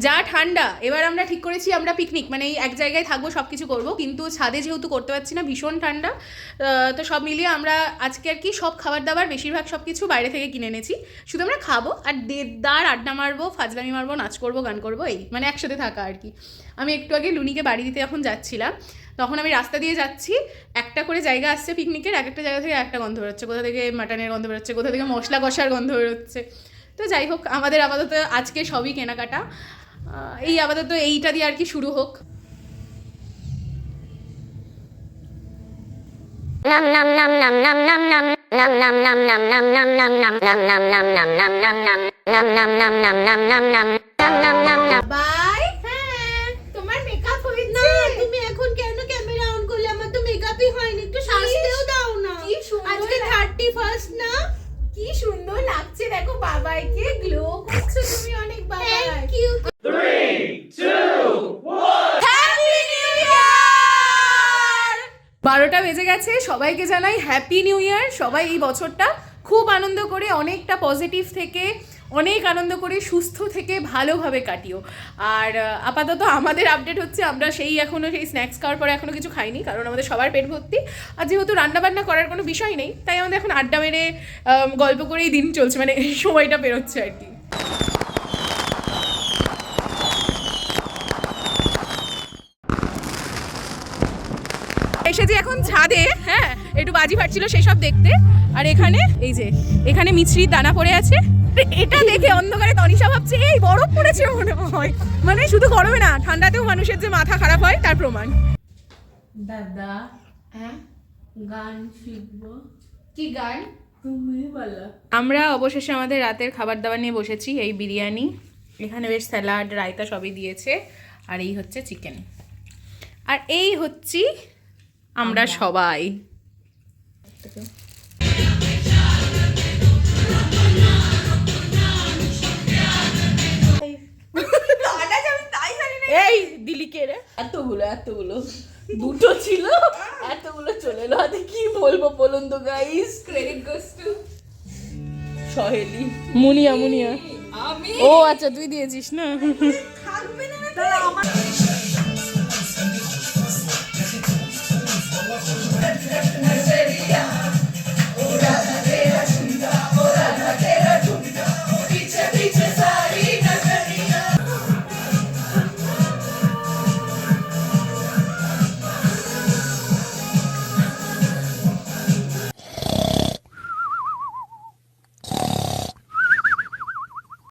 যা ঠান্ডা। এবার আমরা ঠিক করেছি আমরা পিকনিক মানে এই এক জায়গায় থাকবো, সব কিছু করবো, কিন্তু ছাদে যেহেতু করতে পারছি না, ভীষণ ঠান্ডা। তো সব মিলিয়ে আমরা আজকে আর কি সব খাবার দাবার বেশিরভাগ সব কিছু বাইরে থেকে কিনে এনেছি। শুধু আমরা খাবো আর দেড়দার আড্ডা মারবো, ফাজলামি মারবো, নাচ করবো, গান করবো, এই মানে একসাথে থাকা আর কি। আমি একটু আগে লুনিকে বাড়ি দিতে যখন যাচ্ছিলাম, তখন আমি রাস্তা দিয়ে যাচ্ছি, একটা করে জায়গা আসছে পিকনিকের, এক একটা জায়গা থেকে একটা গন্ধ বেরোচ্ছে, কোথা থেকে মাটনের গন্ধ বেরোচ্ছে, কোথা থেকে মশলা কষার গন্ধ বেরোচ্ছে। তো যাই হোক, আমাদের আপাতত আজকে সবই কেনাকাটা, এই আপাতত এইটা দিয়ে আর কি শুরু হোক। বাই। হ্যাঁ, তোমার মেকআপ হয়েছে না? তুমি এখন কেন ক্যামেরা অন করলে? আমার তো মেকআপই হয়নি, একটু সাজতেও দাও না। কি সুন্দর, আজকে 31st না? কি সুন্দর লাগছে, দেখো বাবাইকে গ্লো করছো তুমি অনেক। Babai, thank you. 3, 2, 1. Happy new year. 12টা বেজে গেছে, সবাইকে জানাই হ্যাপি নিউ ইয়ার। সবাই এই বছরটা খুব আনন্দ করে, অনেকটা পজিটিভ থেকে, অনেক আনন্দ করে, সুস্থ থেকে ভালোভাবে কাটিও। আর আপাতত আমাদের আপডেট হচ্ছে আমরা এখনও সেই স্ন্যাক্স খাওয়ার পরে এখনও কিছু খাইনি, কারণ আমাদের সবার পেট ভর্তি। আর যেহেতু রান্নাবান্না করার কোনো বিষয় নেই, তাই আমাদের এখন আড্ডা মেরে গল্প করেই দিন চলছে, মানে সময়টা পেরোচ্ছে আর কি। এসেছি এখন ছাদে, হ্যাঁ, একটু বাজি ফাটছিল সেই সব দেখতে। আর এখানে এই যে এখানে মিছরির দানা পড়ে আছে, এটা দেখে অন্ধকারে তনিষা ভাবছে এই বরফ পড়েছে মনে হয়। মানে শুধু গরমে না, ঠান্ডাতেও মানুষের যে মাথা খারাপ হয় তার প্রমাণ। দাদা, হ্যাঁ, গান শিখবো। কি গান? তুমি বলো। আমরা অবশেষে আমাদের রাতের খাবার দাবার নিয়ে বসেছি। এই বিরিয়ানি, এখানে বেশ স্যালাড, রায়তা সবই দিয়েছে, আর এই হচ্ছে চিকেন, আর এই হচ্ছি আমরা সবাই। এই দিলিকে রে, এতগুলো দুটো ছিল, এতগুলো চলে এলো হাতে। কি বলবো বলুন তো guys? Credit goes to Saheli. Muniya. আমি ও আচ্ছা, তুই দিয়েছিস না? থাকবে না দাদা আমার।